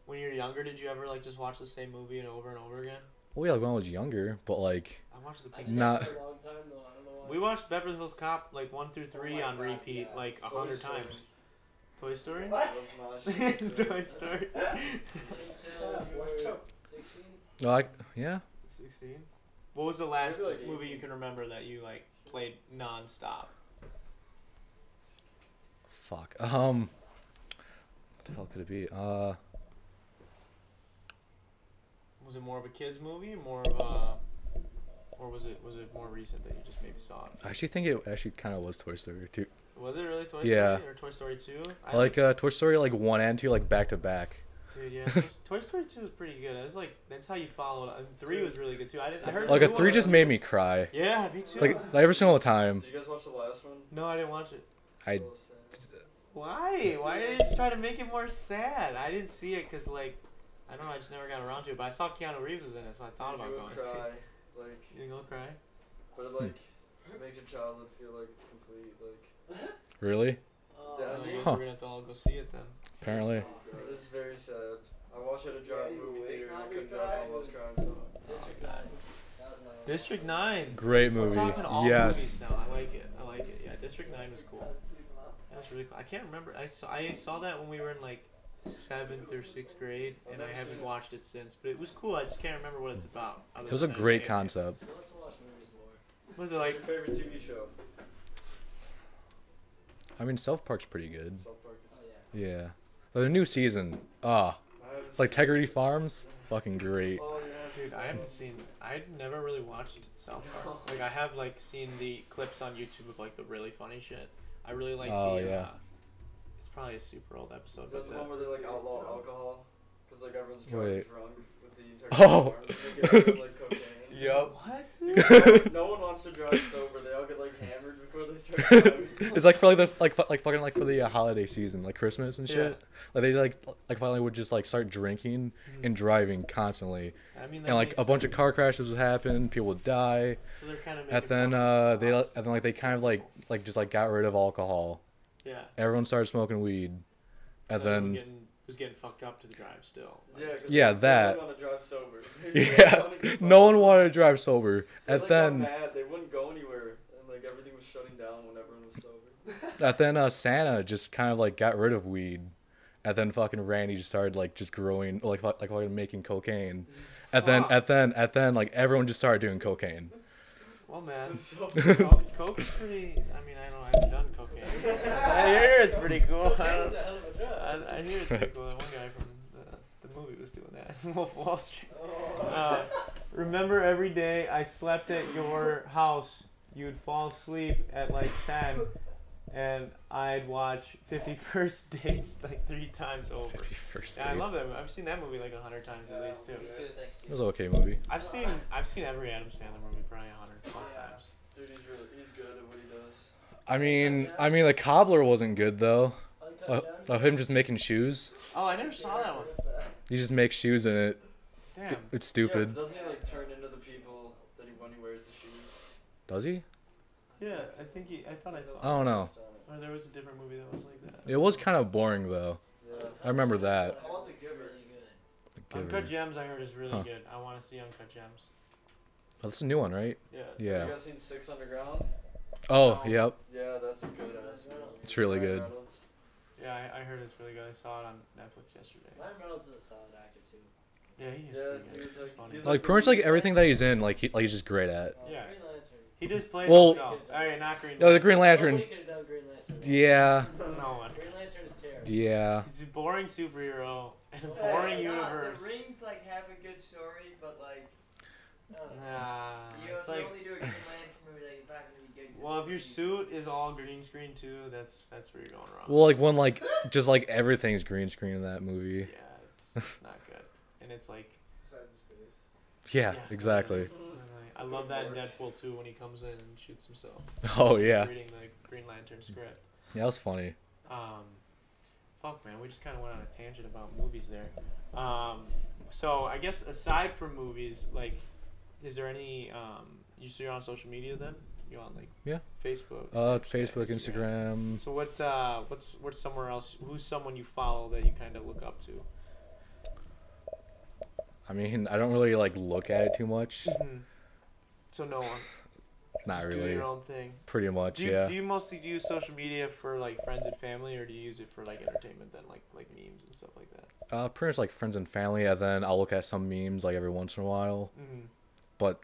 when you're younger, did you ever like just watch the same movie and over again? Well, yeah, like when I was younger, but like, I watched the. I Pink did Not- that for a long time though. I don't know why. We watched Beverly Hills Cop like 1 through 3 Oh my on God, repeat yes. like Toy 100 Story. times. Toy Story. That's my shit. Toy Story. Until you were 16. like, yeah. 16. What was the last Maybe, like, movie you 18. can remember that you like played non-stop? Fuck. What the hell could it be? Was it more of a kids movie, more of a, or was it more recent that you just maybe saw it? I actually think it actually kind of was Toy Story 2. Was it really Toy Yeah. Story or Toy Story 2? Like Toy Story like 1 and 2 like back to back. Dude, yeah, Toy Story 2 was pretty good. That's like that's how you followed it. And 3 was really good too. I heard Like a 3 3 was- just made me cry. Yeah, me too. Like every single time. Did you guys watch the last one? No, I didn't watch it. I- So sad. Why? Why did they just try to make it more sad? I didn't see it because like, I don't know. I just never got around to it. But I saw Keanu Reeves was in it, so I thought about You going would to see cry, it. like, You gonna cry? but it like makes your childhood feel like it's complete. Like, Really? Oh, Yeah, I I guess mean- we're gonna have to all go see it then. Apparently. it is very sad. I watched it at a drive Yeah, you movie wake theater and I up couldn't and drive cry. home. I was crying so hard. District 9. That was my District 9. Great We're movie. talking all Yes. movies now. I like it. I like it. Yeah, District 9 was cool. That's really cool. I can't remember. I saw that when we were in like 7th or 6th grade, and I haven't watched it since. But it was cool. I just can't remember what it's about. It was a great concept. I love to watch movies more. Was it What's like? your favorite TV show? I mean, South Park's pretty good. South Park is. Oh yeah. Yeah. The new season. I haven't It's like seen it. Integrity Farms. Fucking great. Oh yeah. Dude, I haven't seen. I've never really watched South Park. Like I have like seen the clips on YouTube of like the really funny shit. I really like Oh, the. yeah. It's probably a super old episode, Is but that the one where they like outlaw alcohol? Because like everyone's Wait. drunk with the Integrity Oh. Farms. They get rid of, like cocaine. What? Dude, no one wants to drive sober. They all get like hammered before they start driving. It's like for like the like fucking like for the holiday season, like Christmas and shit. Like they like finally would just like start drinking and driving constantly, I mean, that and like makes a bunch of sense. car crashes would happen, people would die, So they're kind of. and then they kind of like just like got rid of alcohol. Yeah. Everyone started smoking weed, and So everyone then was getting fucked up to the drive still. Yeah, 'cause Yeah, they that. didn't want to drive sober. yeah, no one wanted to drive sober, They and like, got then mad. They wouldn't go anywhere, and like everything was shutting down when everyone was sober. Santa just kind of like got rid of weed, and then fucking Randy just started like just growing like fucking making cocaine, and then like everyone just started doing cocaine. Well, man, So- coke is pretty. I mean, I know I've done cocaine. I hear it's pretty cool. I hear it's pretty cool. That one guy from the movie was doing that. Wolf of Wall Street. Remember, every day I slept at your house, you'd fall asleep at like 10, and I'd watch 51st Dates like 3 times over. 51st Yeah, I love Dates. that movie. I've seen that movie like 100 times at least too. Me too, thanks. It was an okay movie. I've seen every Adam Sandler movie probably 100 plus times. Dude, he's good at what he does. I mean, the cobbler wasn't good though. Uncut Gems? Of him just making shoes. Oh, I never saw that one. He just makes shoes in it. Damn. It's Yeah, stupid. but doesn't he like turn into the people that when he wears the shoes? Does he? Yeah, I thought I saw. I don't know. Or there was a different movie that was like that. It was kind of boring though. Yeah. I remember that. I want the Giver. Really good. The Uncut Giver. Gems I heard is really Huh. good. I want to see Uncut Gems. that's a new one, right? Yeah. Yeah. You guys seen Six Underground? Oh, No. yep. Yeah, that's good. It's really good. Reynolds. Yeah, I heard it's really good. I saw it on Netflix yesterday. Ryan Reynolds is a solid actor too. Yeah, he is Yeah, pretty good. he's He's like- funny. he's Like pretty much like everything that he's in, like he's just great at. Yeah. Green Lantern. He just plays Well- himself. Alright, not Green Oh, the Green Lantern. Nobody could have done Green Lantern. Yeah. No one. Green Lantern is terrible. Yeah. He's a boring superhero in a Well, boring yeah, universe. The rings like have a good story, but like Nah, you it's if you like, only do a Green Lantern movie, like it's not gonna be good. well, if your suit is all green screen too, that's where you're going wrong. Well, like when like just like everything's green screen in that movie. Yeah, it's not good, and it's like, Besides his face. Yeah, Yeah. exactly. I love that in Deadpool 2 when he comes in and shoots himself. Oh yeah. Reading the Green Lantern script. Yeah, that was funny. Fuck man, we just kind of went on a tangent about movies there. So I guess aside from movies, like, is there any you're on social media then? You on like Yeah. Facebook? Facebook, Instagram. So what's somewhere else? Who's someone you follow that you kind of look up to? I mean, I don't really like look at it too much. So no one. Not Just really. Do your own thing. Pretty much, Do you, yeah. do you mostly use social media for like friends and family, or do you use it for like entertainment then, like memes and stuff like that? Pretty much like friends and family, and then I'll look at some memes like every once in a while. Mm-hmm. But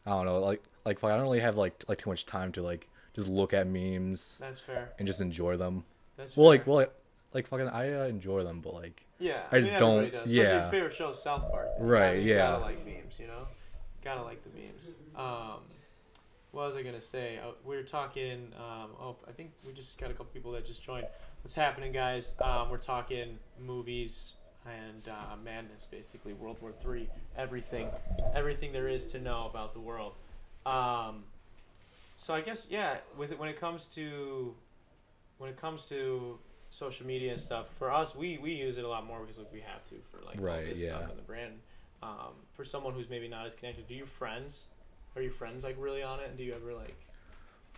I don't know, like I don't really have like too much time to like just look at memes That's fair. and just enjoy them. That's Well, fair. like fucking I enjoy them, but like Yeah, I just don't- everybody does. Especially yeah. your favorite show is South Park. Right, You yeah. gotta like memes, you know. Gotta like the memes. What was I gonna say? We were talking. I think we just got a couple people that just joined. What's happening, guys? We're talking movies and madness, basically World War III. Everything there is to know about the world. So I guess when it comes to social media and stuff, for us we use it a lot more because like we have to for like all Right, this yeah. stuff and the brand. For someone who's maybe not as connected, are your friends like really on it, and do you ever like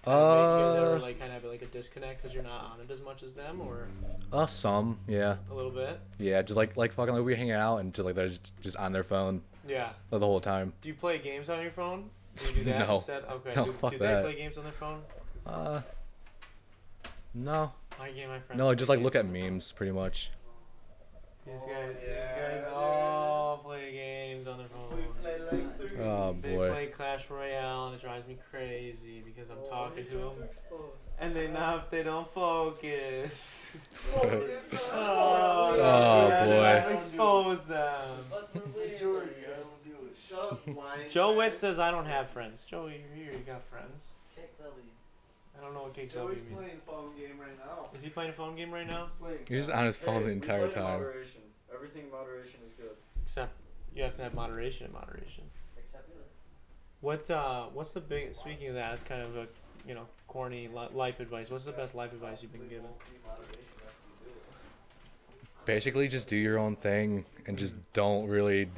you guys ever like kind of have like a disconnect because you're not on it as much as them, or some, yeah. a little bit? Yeah, just like fucking like we hang out and just like they're just on their phone Yeah. the whole time. Do you play games on your phone? Do you do that No. instead? Okay. No, do fuck do that. they play games on their phone? No. My friends. No, play just like games look at on their phone. memes pretty much. These Yeah, guys dude. all play games on their phone. Play like 3. Oh They boy. play Clash Royale and it drives me crazy because I'm talking to them and they don't focus. Oh, boy. Expose them. But the Majority, I don't do it. Shut up, lying. Joe Witt says I don't have friends. Joey, you're here. You got friends? Kick W's. I don't know what KW Joey's means. playing phone game right now. Is he playing a phone game right now? He's just on his phone the we entire play in time. Moderation. Everything in moderation is good. Except you have to have moderation and moderation. Except you. What's the big? Speaking of that, it's kind of a corny life advice. What's the best life advice you've been given? Basically, just do your own thing and just don't really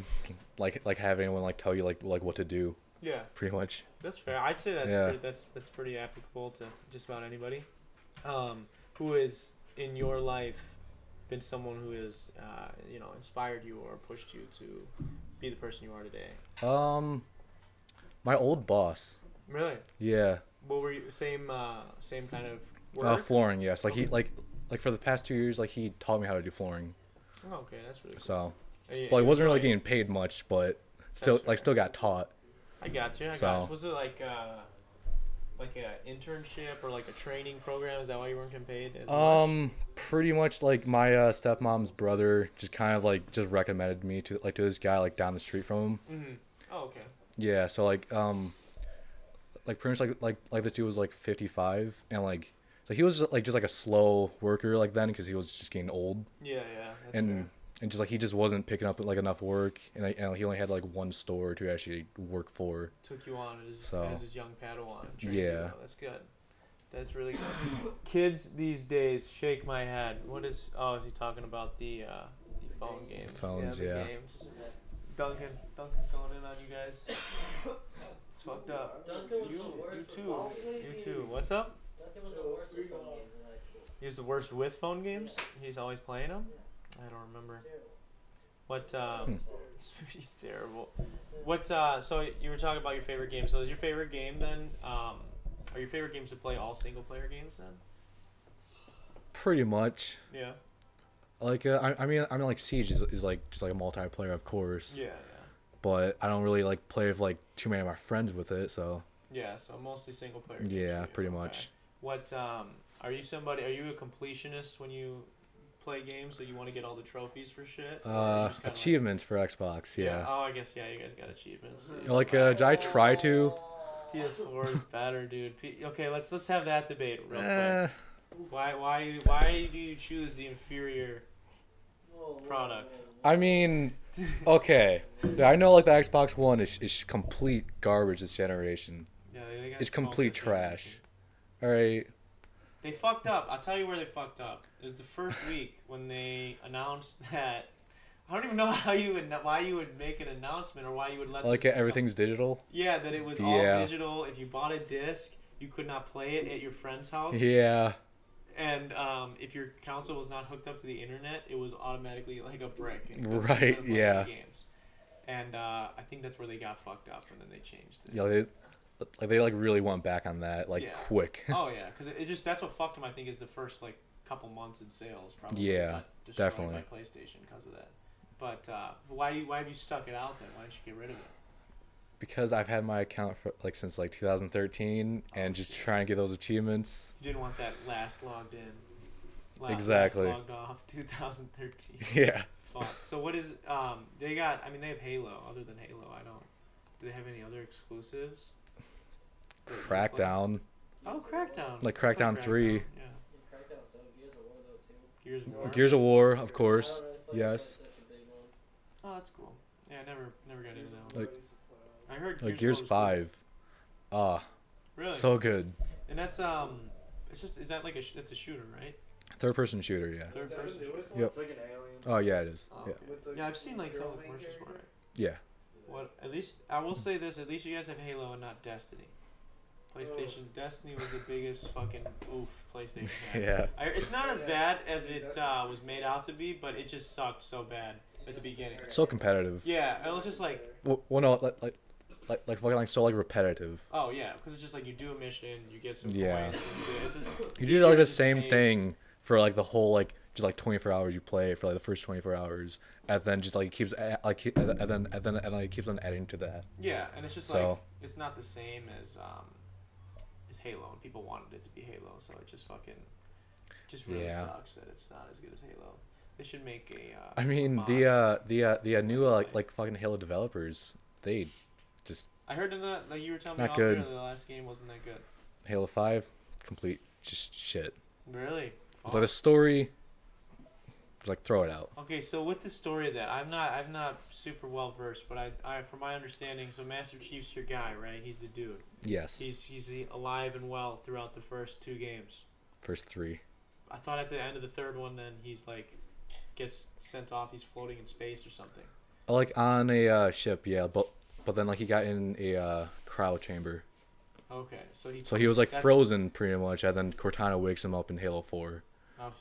like have anyone like tell you like what to do. Yeah, Pretty much. that's fair. I'd say that's Yeah. that's pretty applicable to just about anybody. Who is in your life been someone who has inspired you or pushed you to be the person you are today? My old boss. Really? Yeah. What were you same kind of work? Flooring. Yes. Like he like for the past 2 years, like he taught me how to do flooring. Oh, okay, that's really cool. So, Yeah, well, he wasn't really enjoy it. getting paid much, but fair. still got taught. I got you. So- Was it like a internship or like a training program? Is that why you weren't getting paid as much? Pretty much like my stepmom's brother just kind of like just recommended me to this guy like down the street from him. Mm-hmm. Oh, okay. Yeah, so like pretty much like the dude was like 55 and like so he was like just like a slow worker like then because he was just getting old Yeah, that's and fair. and just like he just wasn't picking up like enough work and he only had like one store to actually work for. Took you on as So- his young Padawan. trained you, Yeah. though. That's good. That's really good. Kids these days shake my head. What is? Oh, is he talking about the phone games? Phones, the yeah. games. Duncan's going in on you guys. It's fucked up. Duncan was You the worst. too. You too. What's up? Duncan was the worst with phone games in high school. He was the worst with phone games. He's always playing them. I don't remember. It's terrible. What this movie's terrible. What so you were talking about your favorite game. So is your favorite game then are your favorite games to play all single player games then? Pretty much. Yeah. Like I mean like Siege is like just like a multiplayer, of course. Yeah, But I don't really like play with like too many of my friends with it, so. yeah. So mostly single player games. Yeah, for you. pretty Okay. much. What are you a completionist when you play games, so you want to get all the trophies for shit? Or are you just kinda Achievements for Xbox, like, yeah. Oh, I guess you guys got achievements. Like I try to. PS4 is better, dude. Okay, let's have that debate real Eh, quick. Why do you choose the inferior product? I mean, okay. I know like the Xbox One is complete garbage this generation. Yeah, they got It's smoked complete this trash. generation. All right. They fucked up. I'll tell you where they fucked up. It was the first week when they announced that. I don't even know why you would make an announcement or why you would let Like this everything's digital. Yeah, that it was all Yeah. digital. If you bought a disc, you could not play it at your friend's house. Yeah. And if your console was not hooked up to the internet, it was automatically like a brick. And you Right, couldn't play yeah. any games. And I think that's where they got fucked up, and then they changed it. Yeah, they like really went back on that like Yeah. quick. Oh yeah, because it just that's what fucked them. I think is the first like couple months in sales probably. Yeah, got destroyed definitely. By PlayStation because of that. But why have you stuck it out then? Why didn't you get rid of it? Because I've had my account for like since like 2013 and just trying to get those achievements. You didn't want that last logged in. Exactly. Last logged off 2013. Yeah. Fuck. So what is they got? I mean, they have Halo. Other than Halo, I don't. Do they have any other exclusives? that you play? Crackdown. Oh, Crackdown. Like I play Crackdown 3. Yeah. Crackdown's dope. Gears of War though too. Gears of War. Gears of War, of I course. don't really play Yes. That's a big one. Oh, that's cool. Yeah, I never got into that one. Like- I heard Like Gears Gears of War was 5. Ah, cool. Really? so good. And that's it's just is that like it's a shooter, right? Third person shooter, yeah. Third person shooter. Yep. It's like an alien. Oh yeah, it is. Oh, Yeah. okay. With the Yeah, I've seen like some girl of the main commercials for character? it. Yeah. What? At least I will say this. At least you guys have Halo and not Destiny. PlayStation Destiny was the biggest fucking oof PlayStation had. Yeah. It's not as bad as it was made out to be, but it just sucked so bad at the beginning. So competitive. Yeah, it was just like, Well, no, like fucking like so like repetitive. oh yeah, because it's just like you do a mission, you get some Yeah. points, and You do like the same thing for like the whole like just like 24 hours you play for like the first 24 hours, and then just like it keeps and then it keeps on adding to that. Yeah, and it's just So- like it's not the same as Halo, and people wanted it to be Halo, so it just really Yeah. sucks that it's not as good as Halo. They should make a. I mean mod. the new like fucking Halo developers, they just I heard in that like you were telling me Not off good. air, the last game wasn't that good. Halo 5 complete just shit. Really? It's like the story, just like throw it out. Okay, so with the story of that, I'm not super well versed, but I from my understanding, so Master Chief's your guy, right? He's the dude. Yes. He's alive and well throughout the first 2 games. First 3. I thought at the end of the third one, then he's like gets sent off. He's floating in space or something. Like on a ship, yeah, but then like he got in a cryo chamber. Okay, so he. So he was like frozen pretty much, and then Cortana wakes him up in Halo 4.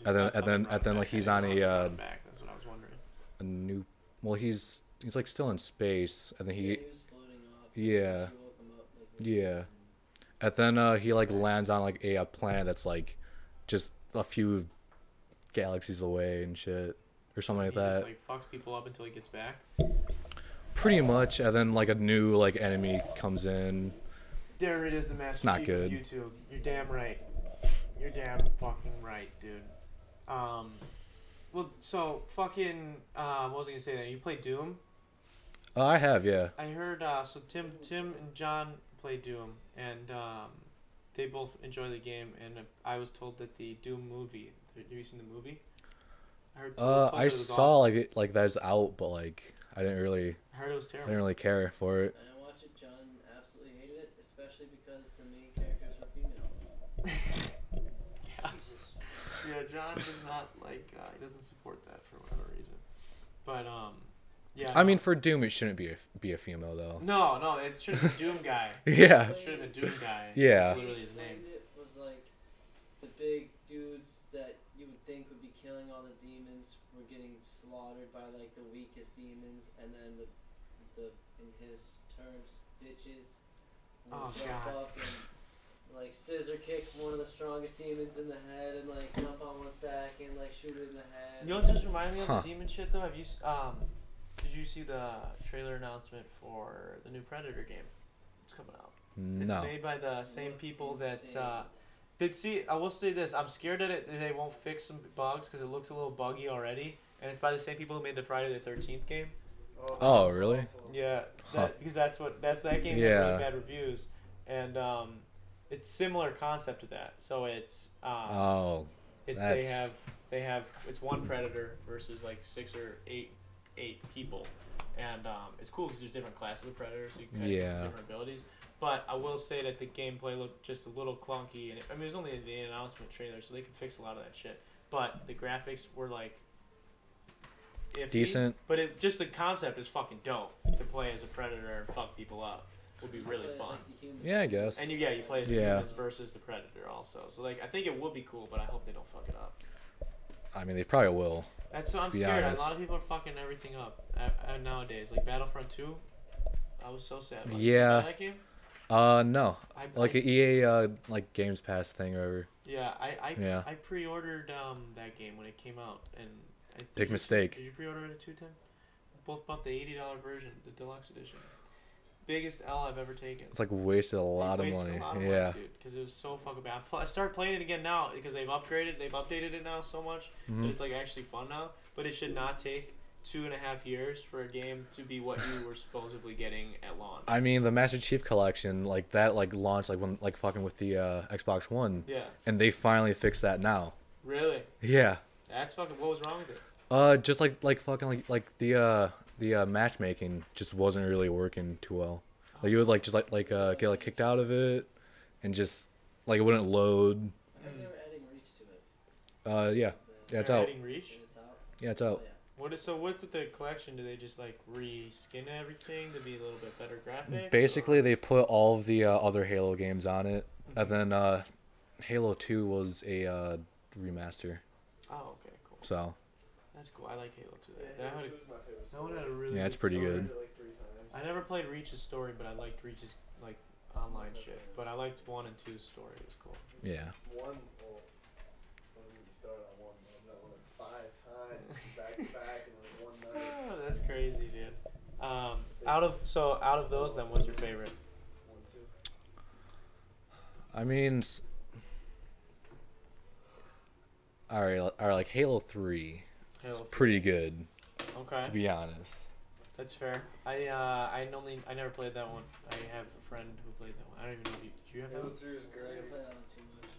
And then like he's on a Back. That's what I was wondering. a new. Well, he's like still in space, and then Yeah, he was floating off. yeah She woke him up, like, yeah, and then he like lands on like a planet that's like just a few galaxies away and shit or something like He that. just like fucks people up until he gets back. Pretty much, and then like a new like enemy comes in. There it is, the Master not Chief good. of YouTube. You're damn right. You're damn fucking right, dude. Well, so fucking. What was I gonna say? There, you play Doom. Oh, I have, yeah. I heard. So Tim and John play Doom, and they both enjoy the game. And I was told that the Doom movie. Have you seen the movie? I heard. I saw like it like that's out, but like I didn't really I heard it was I terrible. didn't really care for it. I didn't watch it. John absolutely hated it, especially because the main characters were female. Yeah. Yeah, John does not like. He doesn't support that for whatever reason. But yeah. I no. mean, for Doom, it shouldn't be a female though. No, it should have been Doom Guy. Yeah. It should have been Doom Guy. Yeah. That's literally his name. It was like the big dudes that you would think would be killing all the demons were getting slaughtered by like the weakest demons, and then the in his terms bitches would jump up and like scissor kick one of the strongest demons in the head and like jump on one's back and like shoot it in the head. You know what just reminded me of the demon shit though? Have you did you see the trailer announcement for the new Predator game? It's coming out. No. It's made by the same people that I will say this, I'm scared that they won't fix some bugs because it looks a little buggy already, and it's by the same people who made the Friday the 13th game. Oh, really? Yeah, because that's that game Yeah. had really bad reviews, and it's similar concept to that. So it's they have it's one Predator versus like 6 or 8 people, and it's cool because there's different classes of Predators, so you can get some different abilities. But I will say that the gameplay looked just a little clunky, and it was only the announcement trailer, so they can fix a lot of that shit. But the graphics were like iffy, decent. But just the concept is fucking dope to play as a Predator and fuck people up. Would be really fun. Yeah, I guess. And you play as the humans versus the Predator also. So like I think it would be cool, but I hope they don't fuck it up. I mean, they probably will. That's so I'm scared. A lot of people are fucking everything up nowadays. Like Battlefront 2, I was so sad. Did you buy that game? No. Like an EA like Games Pass thing or whatever. Yeah, I pre-ordered that game when it came out, and big mistake. Did you pre-order it at 210? Both bought the $80 version, the deluxe edition. Biggest L I've ever taken. It's like wasted a lot of money. Yeah, dude, because it was so fucking bad. I started playing it again now because they've updated it now so much that it's like actually fun now. But it should not take 2.5 years for a game to be what you were supposedly getting at launch. I mean, the Master Chief Collection, like that, like launched like when fucking with the Xbox One. Yeah. And they finally fixed that now. Really? Yeah. That's fucking. What was wrong with it? Just like fucking like the matchmaking just wasn't really working too well. Like you would like just like get like kicked out of it, and just like it wouldn't load. I think they were adding reach to it. Yeah, it's out. Adding reach? Yeah, it's out. What's with the collection? Do they just like reskin everything to be a little bit better graphics? Basically, they put all of the other Halo games on it, and then Halo 2 was a remaster. Oh, okay, cool. So. That's cool. I like Halo 2. Yeah, Halo 2 is my favorite. That one had a really. Yeah, it's pretty story. good. I like 3 times. I never played Reach's story, but I liked Reach's like online shit. But I liked 1 and 2's story. It was cool. Yeah. 1, well, I mean, you started on 1, but I've done it 5 times back to back in like one night. Oh, that's crazy, dude. Out of those, then, what's your favorite? 1, 2. I mean, all right, like Halo 3. Halo It's 3. pretty good. Okay. To be honest. That's fair. I never played that one. I have a friend who played that one. I don't even know if did you have that Halo one? 3 is I great. didn't play that one too much.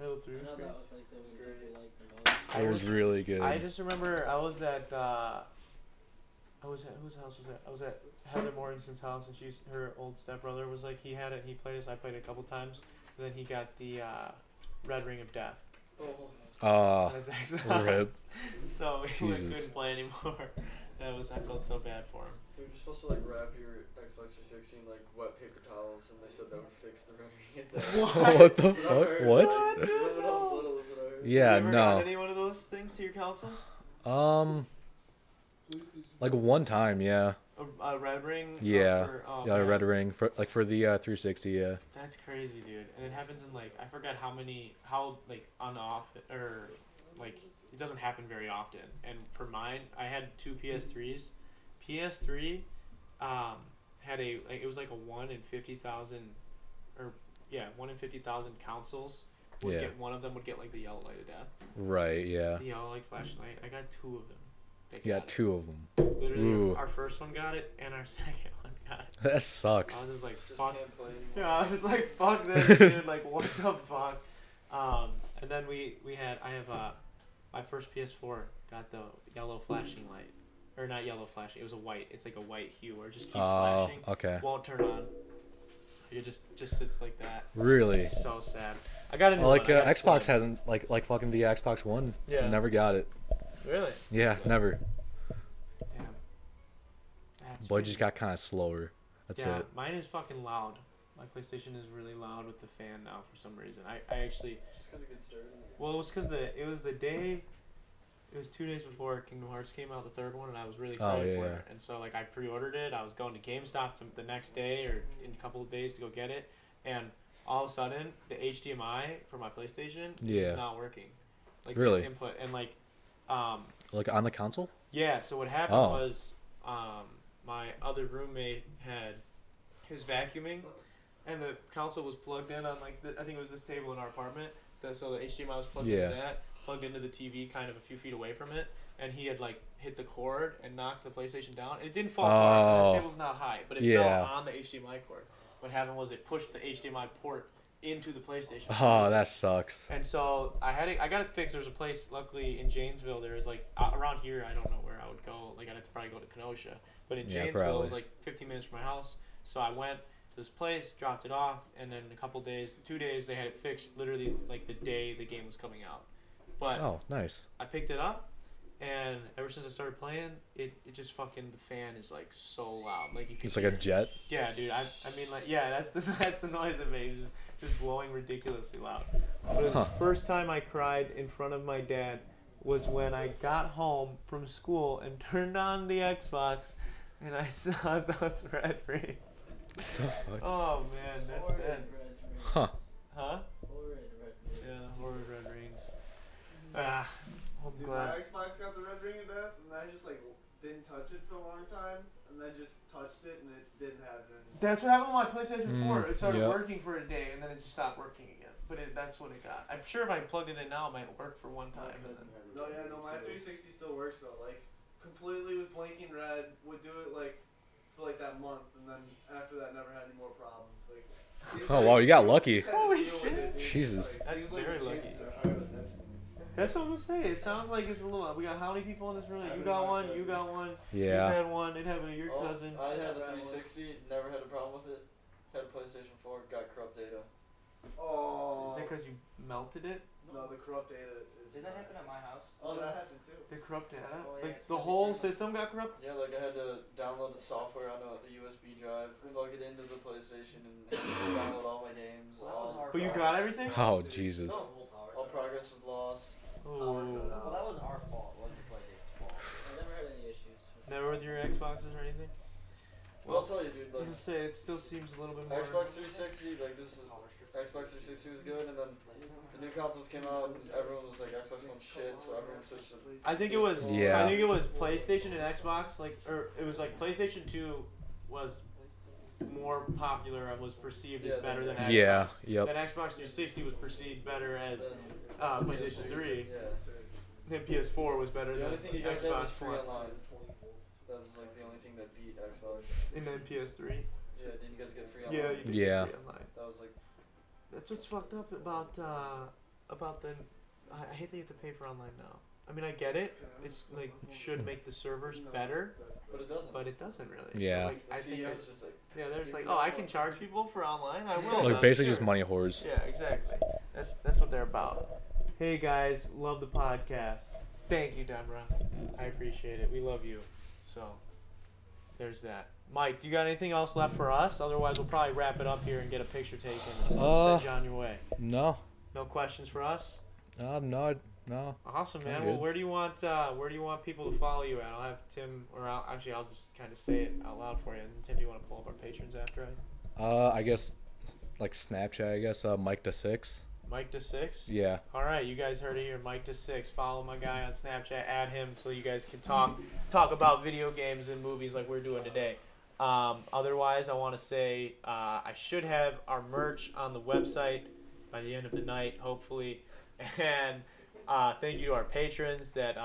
Halo 3 I was know great. that was like the one people liked the most. It was really good. I just remember I was at whose house was that? I was at Heather Morrison's house, and her old stepbrother was like, he had it and he played it, so I played it a couple times. And then he got the Red Ring of Death. Oh, on his rip. Xbox. So he couldn't play anymore. I felt so bad for him. Dude, you're supposed to like wrap your Xbox 360 in like wet paper towels, and they said that would fix the rendering. What the fuck? What? You Yeah, ever got no. any one of those things to your consoles? Like one time, yeah. A Red Ring? Yeah. Man. Red Ring for the 360, yeah. That's crazy, dude. And it happens in like, I forgot how like on off, or like it doesn't happen very often. And for mine, I had 2 PS3s. PS3 had it was like a 1 in 50,000, or 1 in 50,000 consoles would get, one of them would get like the yellow light of death. Right, yeah. The yellow like flashing light. I got 2 of them. You got 2 of them. Literally, Ooh. our first one got it, and our second one got it. That sucks. I was just like, Just fuck. can't play anymore. Yeah, I was just like, fuck this, dude. Like, what the fuck? And then I have my first PS4 got the yellow flashing light, or not yellow flashing. It was a white. It's like a white hue where it just keeps flashing. Okay. Won't turn on. It just sits like that. Really? It's so sad. I got a new Like one. I got Xbox Slim. hasn't like fucking the Xbox One. Yeah. Never got it. Really? Yeah, never. Damn. That's But it crazy. just got kind of slower. That's it. Mine is fucking loud. My PlayStation is really loud with the fan now for some reason. I actually. Just because it gets dirty. Well, it was because it was the day It was 2 days before Kingdom Hearts came out, the third one, and I was really excited for it. And so like I pre-ordered it. I was going to GameStop the next day or in a couple of days to go get it, and all of a sudden the HDMI for my PlayStation is just not working. Like really? The input and like on the console? Yeah. So what happened was my other roommate he was vacuuming, and the console was plugged in on like I think it was this table in our apartment. So the HDMI was plugged into that. Plugged into the TV kind of a few feet away from it, and he had like hit the cord and knocked the PlayStation down. It didn't fall far. The table's not high, but it fell on the HDMI cord. What happened was it pushed the HDMI port into the PlayStation. Oh, that sucks. And so I got it fixed. There was a place, luckily in Janesville. There was like around here. I don't know where I would go. Like I'd have to probably go to Kenosha, but in Janesville it was like 15 minutes from my house. So I went to this place, dropped it off, and then in a couple days, 2 days, they had it fixed. Literally like the day the game was coming out. But nice. I picked it up, and ever since I started playing, it just fucking the fan is like so loud, like you can. It's like a jet. Yeah, dude. I mean like that's the noise it makes, just blowing ridiculously loud. But the first time I cried in front of my dad was when I got home from school and turned on the Xbox, and I saw those red rings. What the fuck? Oh man, that's sad. Huh? Horrid red rings. Yeah, horrid red rings. I'm Dude, glad. my Xbox got the red ring of death, and I just like didn't touch it for a long time, and then just touched it, and it didn't have it anymore. That's what happened with my PlayStation 4. It started yep. working for a day, and then it just stopped working again. But that's what it got. I'm sure if I plugged it in now, it might work for one time. And then... No, my 360 still works though. Like completely with blinking red, would do it like for like that month, and then after that, never had any more problems. Like. Oh wow, you got lucky. Holy shit! Jesus. That's very lucky. That's what I'm gonna say. It sounds like it's a little. We got how many people in this room? You got one. You got one. Yeah. You had one. It happened to your cousin. I had a 360. Never had a problem with it. Had a PlayStation 4. Got corrupt data. Oh. Is that because you melted it? No, the corrupt data. Did that happen at my house? Oh, that happened too. The corrupt data? Oh, yeah, Like the whole system got corrupt? Yeah, like I had to download the software on a USB drive, plug it into the PlayStation, and download all my games. Well, that was our But you fault. got everything? Oh Jesus. All progress was lost. Oh. Well, that was our fault. It wasn't the PlayStation's fault. I never had any issues. Never with your Xboxes or anything? Well, I'll tell you, dude. I'm Like gonna say it still seems a little bit more. Xbox 360, like this is Xbox 360 was good, and then the new consoles came out, and everyone was like Xbox One shit, so everyone switched to. I think it was. Yeah. I think it was PlayStation and Xbox. Like, or it was like PlayStation 2 was more popular and was perceived as better than Xbox. Yeah. Yep. Then Xbox 360 was perceived better as PlayStation 3. Yeah. Then PS4 was better The than only thing you guys had was Xbox free One. online. That was like the only thing that beat Xbox. And then PS3. Yeah, did you guys get free online? Yeah, you did Yeah. get free online. That was like. That's what's fucked up about the. I hate that you have to pay for online now. I mean, I get it. It's like should make the servers better, But it doesn't. but it doesn't really. Yeah. So, like, I The think CEO's just like. yeah, there's like, oh, I can charge people for online. I will. Like then, basically sure. just money whores. Yeah, exactly. That's what they're about. Hey guys, love the podcast. Thank you, Deborah. I appreciate it. We love you. So, there's that. Mike, do you got anything else left for us? Otherwise, we'll probably wrap it up here and get a picture taken and send you on your way. No. No questions for us? No. Awesome, man. I'm Well, good. where do you want people to follow you at? I'll have Tim, or I'll just kind of say it out loud for you. And Tim, do you want to pull up our patrons after I? I guess like Snapchat. I guess Mike to 6. Mike to 6. Yeah. All right, you guys heard it here. Mike to 6. Follow my guy on Snapchat. Add him so you guys can talk about video games and movies like we're doing today. Otherwise, I want to say I should have our merch on the website by the end of the night, hopefully. And thank you to our patrons that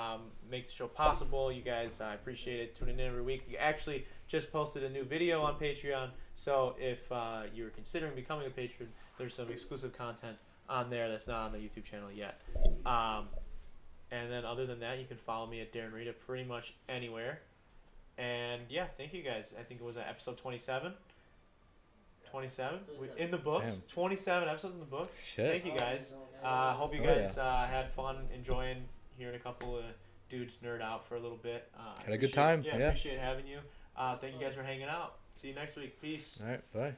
make the show possible. You guys, I appreciate it tuning in every week. We actually just posted a new video on Patreon, so if you're considering becoming a patron, there's some exclusive content on there that's not on the YouTube channel yet. And then other than that, you can follow me at Darren Rita pretty much anywhere. And yeah, thank you guys. I think it was episode 27. 27? In the books? Damn. 27 episodes in the books? Shit. Thank you guys. Hope you guys had fun enjoying hearing a couple of dudes nerd out for a little bit. Had a good time. Yeah, Yeah. appreciate having you. Thank you guys for hanging out. See you next week. Peace. All right. Bye.